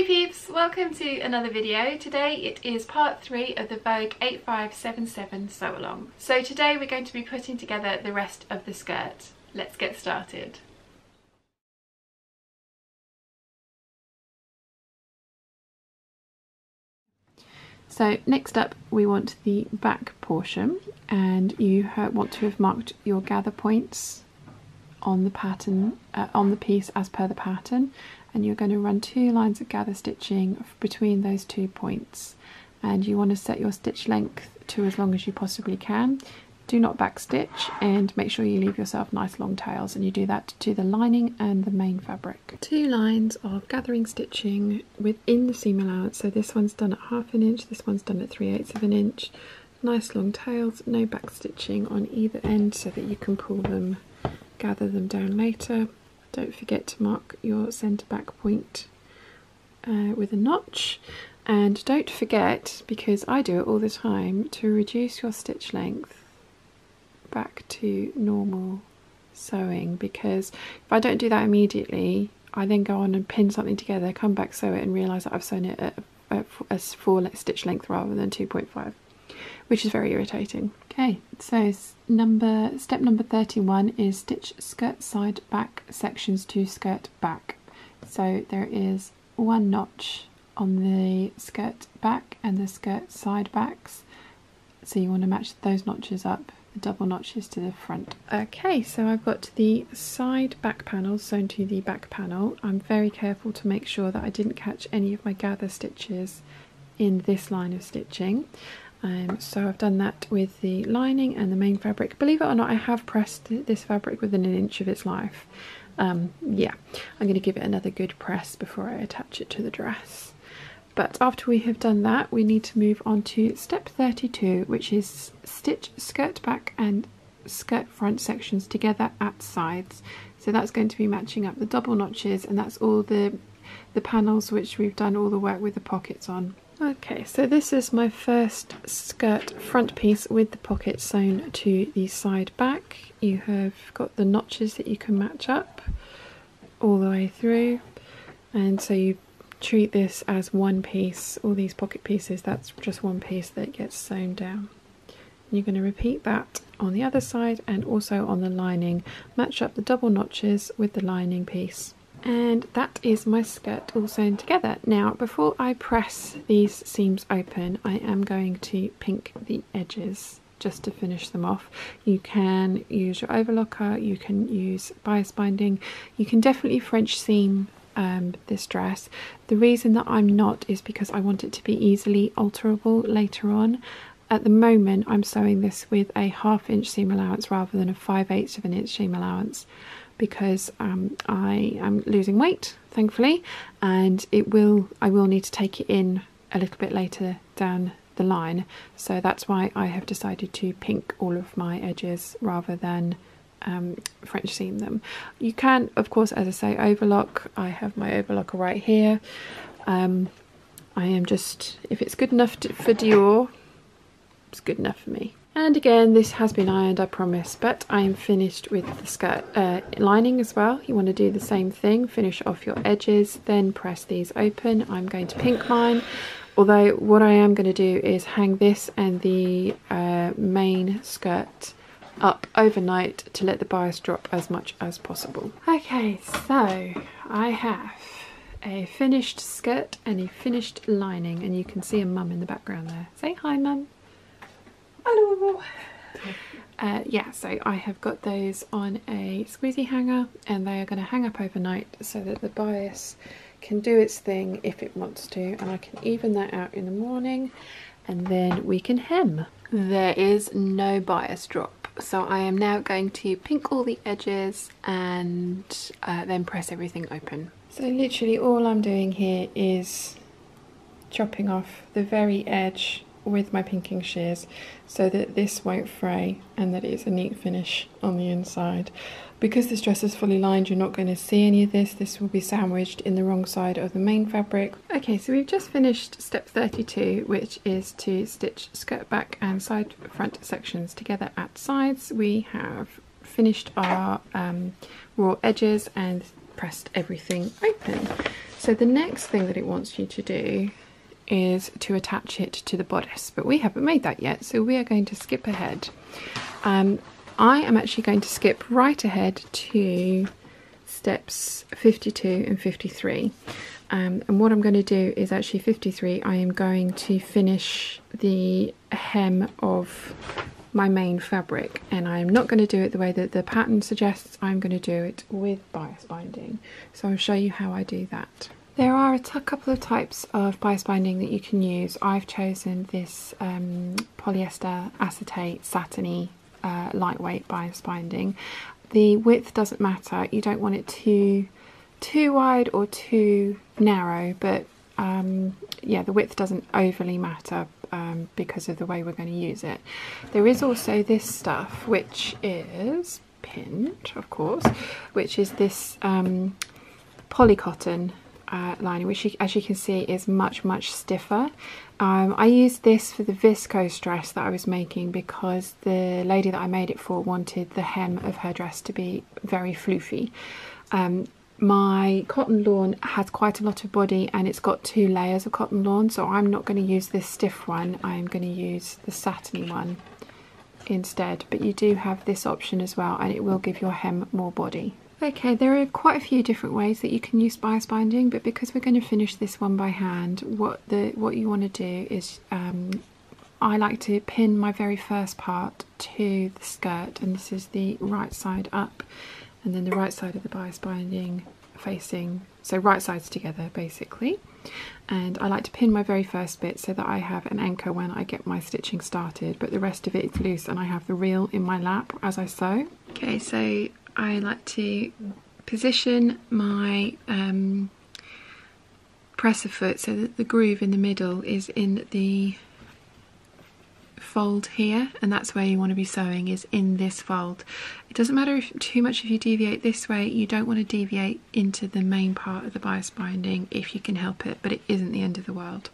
Hey peeps, welcome to another video. Today it is part 3 of the Vogue 8577 sew along. So today we're going to be putting together the rest of the skirt. Let's get started. So next up we want the back portion, and you want to have marked your gather points on the pattern, on the piece as per the pattern, and you're going to run 2 lines of gather stitching between those 2 points, and you want to set your stitch length to as long as you possibly can. Do not back stitch, and make sure you leave yourself nice long tails, and you do that to the lining and the main fabric. 2 lines of gathering stitching within the seam allowance, so this one's done at 1/2 inch, this one's done at 3/8 inch. Nice long tails, no back stitching on either end so that you can pull them, gather them down later. Don't forget to mark your centre back point with a notch, and don't forget, because I do it all the time, to reduce your stitch length back to normal sewing, because if I don't do that immediately, I then go on and pin something together, come back, sew it, and realise that I've sewn it at a 4 stitch length rather than 2.5, which is very irritating. Okay, so step number 31 is stitch skirt side back sections to skirt back. So there is 1 notch on the skirt back and the skirt side backs, so you want to match those notches up, the double notches to the front. Okay, so I've got the side back panels sewn to the back panel. I'm very careful to make sure that I didn't catch any of my gather stitches in this line of stitching. So I've done that with the lining and the main fabric. Believe it or not, I have pressed this fabric within 1 inch of its life. Yeah, I'm going to give it another good press before I attach it to the dress. But after we have done that, we need to move on to step 32, which is stitch skirt back and skirt front sections together at sides. So that's going to be matching up the double notches, and that's all the panels which we've done all the work with the pockets on. Okay, so this is my first skirt front piece with the pocket sewn to the side back. You have got the notches that you can match up all the way through, and so you treat this as one piece. All these pocket pieces, that's just one piece that gets sewn down. You're going to repeat that on the other side and also on the lining. Match up the double notches with the lining piece. And that is my skirt all sewn together. Now, before I press these seams open, I am going to pink the edges just to finish them off. You can use your overlocker, you can use bias binding, you can definitely French seam this dress. The reason that I'm not is because I want it to be easily alterable later on. At the moment, I'm sewing this with a 1/2 inch seam allowance rather than a 5/8 of an inch seam allowance, because I am losing weight, thankfully, and I will need to take it in a little bit later down the line. So that's why I have decided to pink all of my edges rather than French seam them. You can, of course, as I say, overlock. I have my overlocker right here. I am just, if it's good enough for Dior, it's good enough for me. And again, this has been ironed, I promise, but I am finished with the skirt lining as well. You want to do the same thing, finish off your edges, then press these open. I'm going to pink mine, although what I am going to do is hang this and the main skirt up overnight to let the bias drop as much as possible. Okay, so I have a finished skirt and a finished lining, and you can see a mum in the background there. Say hi, mum. Hello. Yeah, so I have got those on a squeezy hanger, and they are going to hang up overnight so that the bias can do its thing if it wants to, and I can even that out in the morning, and then we can hem. There is no bias drop, so I am now going to pink all the edges and then press everything open. So literally all I'm doing here is chopping off the very edge with my pinking shears so that this won't fray and that it's a neat finish on the inside. Because this dress is fully lined, you're not going to see any of this. This will be sandwiched in the wrong side of the main fabric. Okay, so we've just finished step 32, which is to stitch skirt back and side front sections together at sides. We have finished our raw edges and pressed everything open. So the next thing that it wants you to do is to attach it to the bodice, but we haven't made that yet, so we are going to skip ahead. I am actually going to skip right ahead to steps 52 and 53. And what I'm going to do is actually 53, I am going to finish the hem of my main fabric, and I'm not going to do it the way that the pattern suggests. I'm going to do it with bias binding, so I'll show you how I do that. There are a couple of types of bias binding that you can use. I've chosen this polyester acetate satiny lightweight bias binding. The width doesn't matter, you don't want it too wide or too narrow, but yeah, the width doesn't overly matter because of the way we're going to use it. There is also this stuff which is pinned, of course, which is this polycotton lining, which as you can see is much stiffer. I used this for the viscose dress that I was making because the lady that I made it for wanted the hem of her dress to be very floofy. My cotton lawn has quite a lot of body and it's got 2 layers of cotton lawn, so I'm not going to use this stiff one, I'm going to use the satiny one instead, but you do have this option as well and it will give your hem more body. Okay, there are quite a few different ways that you can use bias binding, but because we're going to finish this one by hand, what you want to do is I like to pin my very first part to the skirt, and this is the right side up and then the right side of the bias binding facing, so right sides together basically. And I like to pin my very first bit so that I have an anchor when I get my stitching started, but the rest of it is loose and I have the reel in my lap as I sew. Okay, so I like to position my presser foot so that the groove in the middle is in the fold here, and that's where you want to be sewing, is in this fold. It doesn't matter too much if you deviate this way, you don't want to deviate into the main part of the bias binding if you can help it, but it isn't the end of the world.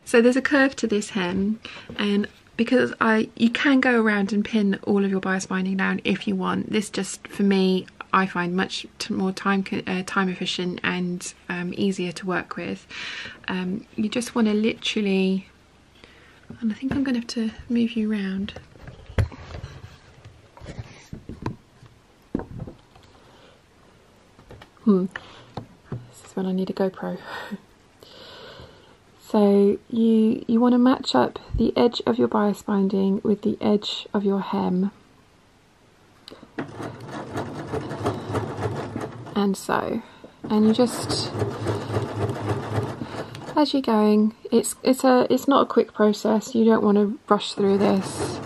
So there's a curve to this hem, and because you can go around and pin all of your bias binding down if you want. This just, for me, I find much more time efficient and easier to work with. You just want to literally, and I think I'm going to have to move you around. This is when I need a GoPro. So you want to match up the edge of your bias binding with the edge of your hem, and so, and you just, as you're going, it's not a quick process. You don't want to rush through this.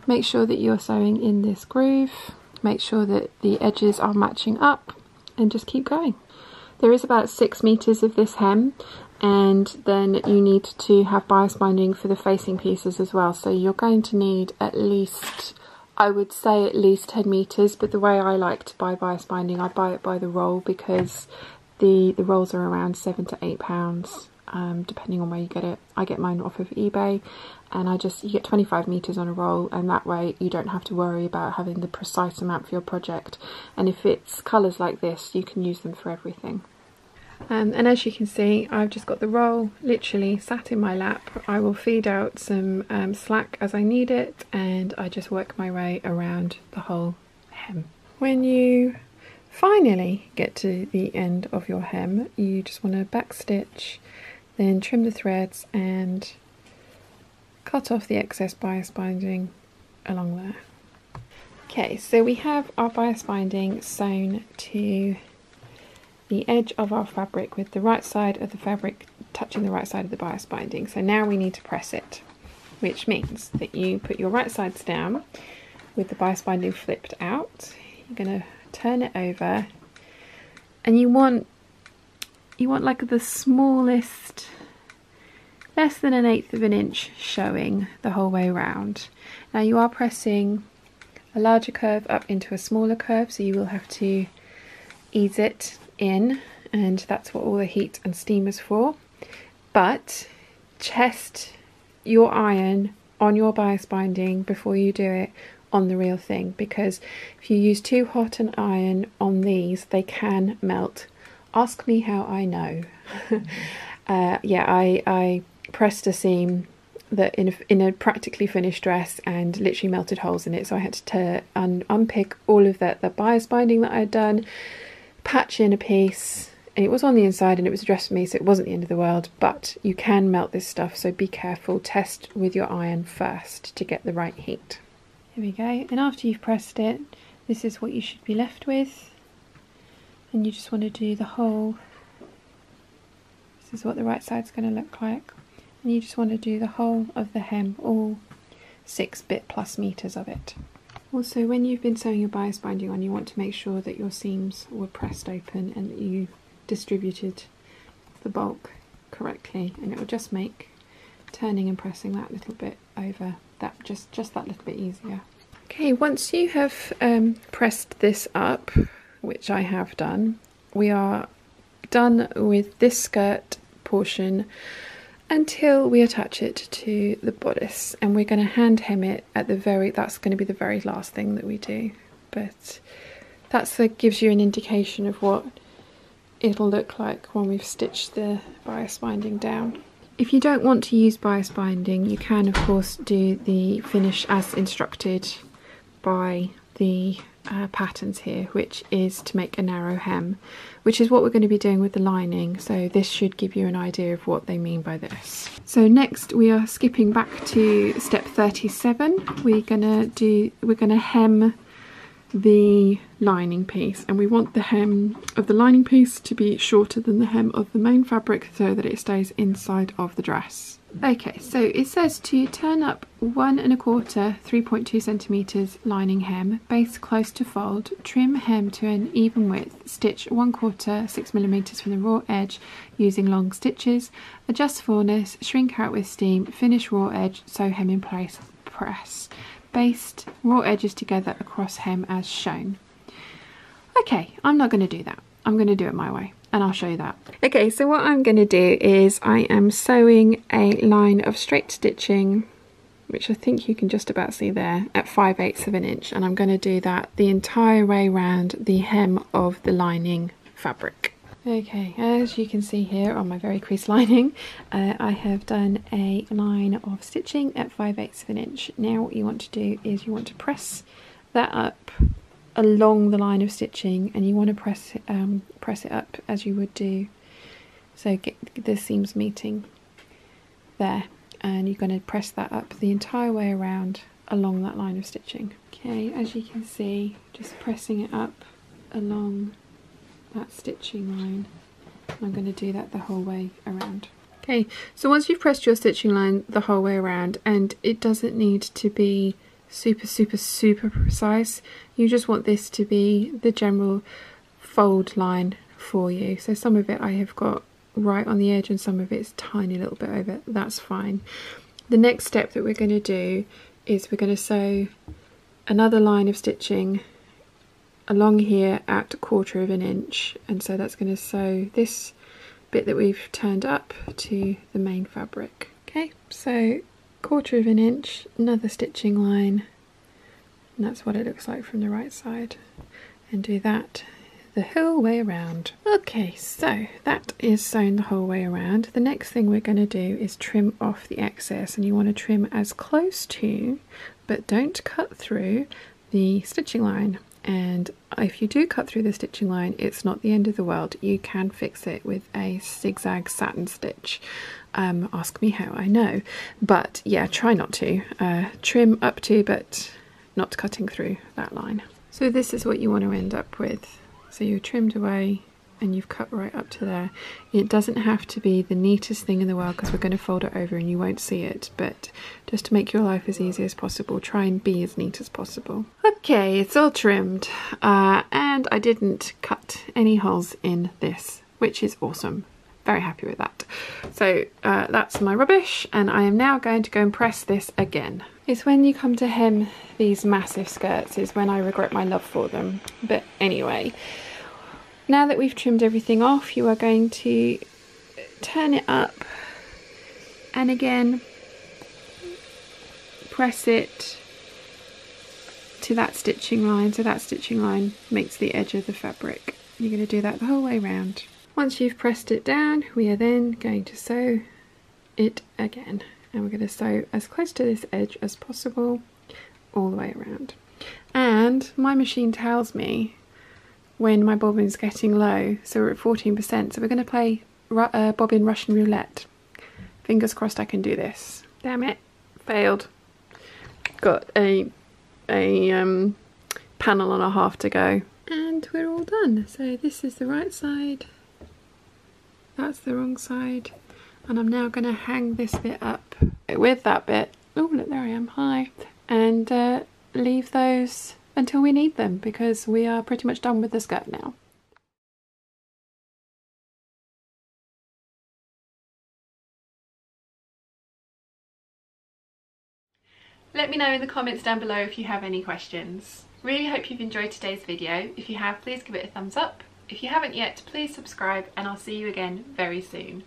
Make sure that you're sewing in this groove. Make sure that the edges are matching up, and just keep going. There is about 6 meters of this hem, and then you need to have bias binding for the facing pieces as well. So you're going to need at least, I would say at least 10 meters, but the way I like to buy bias binding, I buy it by the roll, because the rolls are around £7 to £8, depending on where you get it. I get mine off of eBay, and you get 25 meters on a roll, and that way you don't have to worry about having the precise amount for your project. And if it's colours like this, you can use them for everything. And as you can see, I've just got the roll literally sat in my lap. I will feed out some slack as I need it, and I just work my way around the whole hem. When you finally get to the end of your hem, you just want to back stitch, then trim the threads and cut off the excess bias binding along there. Okay, so we have our bias binding sewn to the edge of our fabric with the right side of the fabric touching the right side of the bias binding. So now we need to press it, which means that you put your right sides down with the bias binding flipped out. You're going to turn it over, and you want like the smallest, less than 1/8 of an inch showing the whole way around. Now you are pressing a larger curve up into a smaller curve, so you will have to ease it in, and that's what all the heat and steam is for. But test your iron on your bias binding before you do it on the real thing, because if you use too hot an iron on these, they can melt. Ask me how I know. Yeah, I pressed a seam that in a practically finished dress and literally melted holes in it, so I had to unpick all of the bias binding that I'd done, patch in a piece, and it was on the inside and it was a dress for me, so it wasn't the end of the world. But you can melt this stuff, so be careful. Test with your iron first to get the right heat. Here we go, and after you've pressed it, this is what you should be left with, and you just want to do the whole. This is what the right side's going to look like, and you just want to do the whole of the hem, all 6 bit plus meters of it. Also, when you've been sewing your bias binding on, you want to make sure that your seams were pressed open and that you distributed the bulk correctly, and it will just make turning and pressing that little bit over that just that little bit easier. Okay, once you have pressed this up, which I have done, we are done with this skirt portion until we attach it to the bodice, and we're going to hand hem it at the that's going to be the very last thing that we do, but that gives you an indication of what it'll look like when we've stitched the bias binding down. If you don't want to use bias binding, you can of course do the finish as instructed by the patterns here, which is to make a narrow hem, which is what we're going to be doing with the lining, so this should give you an idea of what they mean by this. So next we are skipping back to step 37. We're going to hem the lining piece, and we want the hem of the lining piece to be shorter than the hem of the main fabric so that it stays inside of the dress. Okay, so it says to turn up 1 1/4 3.2 centimeters lining hem, base close to fold, trim hem to an even width, stitch 1/4 6 millimeters from the raw edge using long stitches, adjust fullness, shrink out with steam, finish raw edge, sew hem in place, press. Baste raw edges together across hem as shown. Okay, I'm not going to do that. I'm going to do it my way, and I'll show you that. Okay, so what I'm going to do is I am sewing a line of straight stitching, which I think you can just about see there, at 5/8 of an inch, and I'm going to do that the entire way around the hem of the lining fabric. Okay, as you can see here on my very creased lining, I have done a line of stitching at 5/8 of an inch. Now what you want to do is you want to press that up along the line of stitching, and you want to press it up as you would do, so get the seams meeting there, and you're going to press that up the entire way around along that line of stitching. Okay, as you can see, just pressing it up along that stitching line. I'm going to do that the whole way around. Okay, so once you've pressed your stitching line the whole way around, and it doesn't need to be super precise, you just want this to be the general fold line for you. So some of it I have got right on the edge and some of it's tiny little bit over. That's fine. The next step that we're going to do is we're going to sew another line of stitching along here at 1/4 of an inch, and so that's going to sew this bit that we've turned up to the main fabric. Okay, so 1/4 of an inch, another stitching line, and that's what it looks like from the right side, and do that the whole way around. Okay, so that is sewn the whole way around. The next thing we're going to do is trim off the excess, and you want to trim as close to, but don't cut through, the stitching line. And if you do cut through the stitching line, it's not the end of the world. You can fix it with a zigzag satin stitch. Ask me how I know, but yeah, try not to. Trim up to, but not cutting through that line. So this is what you want to end up with. So you've trimmed away and you've cut right up to there. It doesn't have to be the neatest thing in the world because we're going to fold it over and you won't see it, but just to make your life as easy as possible, try and be as neat as possible. Okay, it's all trimmed, and I didn't cut any holes in this, which is awesome. Very happy with that. So that's my rubbish, and I am now going to go and press this again. It's when you come to hem these massive skirts is when I regret my love for them. But anyway, now that we've trimmed everything off, you are going to turn it up, and again press it to that stitching line, so that stitching line makes the edge of the fabric. You're going to do that the whole way around. Once you've pressed it down, we are then going to sew it again, and we're going to sew as close to this edge as possible all the way around. And my machine tells me when my bobbin's getting low, so we're at 14%, so we're going to play bobbin Russian roulette. Fingers crossed I can do this. Damn it, failed. Got a panel and a half to go, and we're all done. So this is the right side, that's the wrong side, and I'm now going to hang this bit up with that bit. Oh look, there I am, hi, and leave those until we need them, because we are pretty much done with the skirt now. Let me know in the comments down below if you have any questions. Really hope you've enjoyed today's video. If you have, please give it a thumbs up. If you haven't yet, please subscribe, and I'll see you again very soon.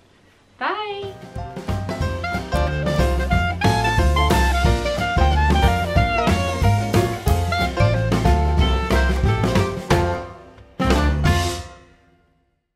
Bye!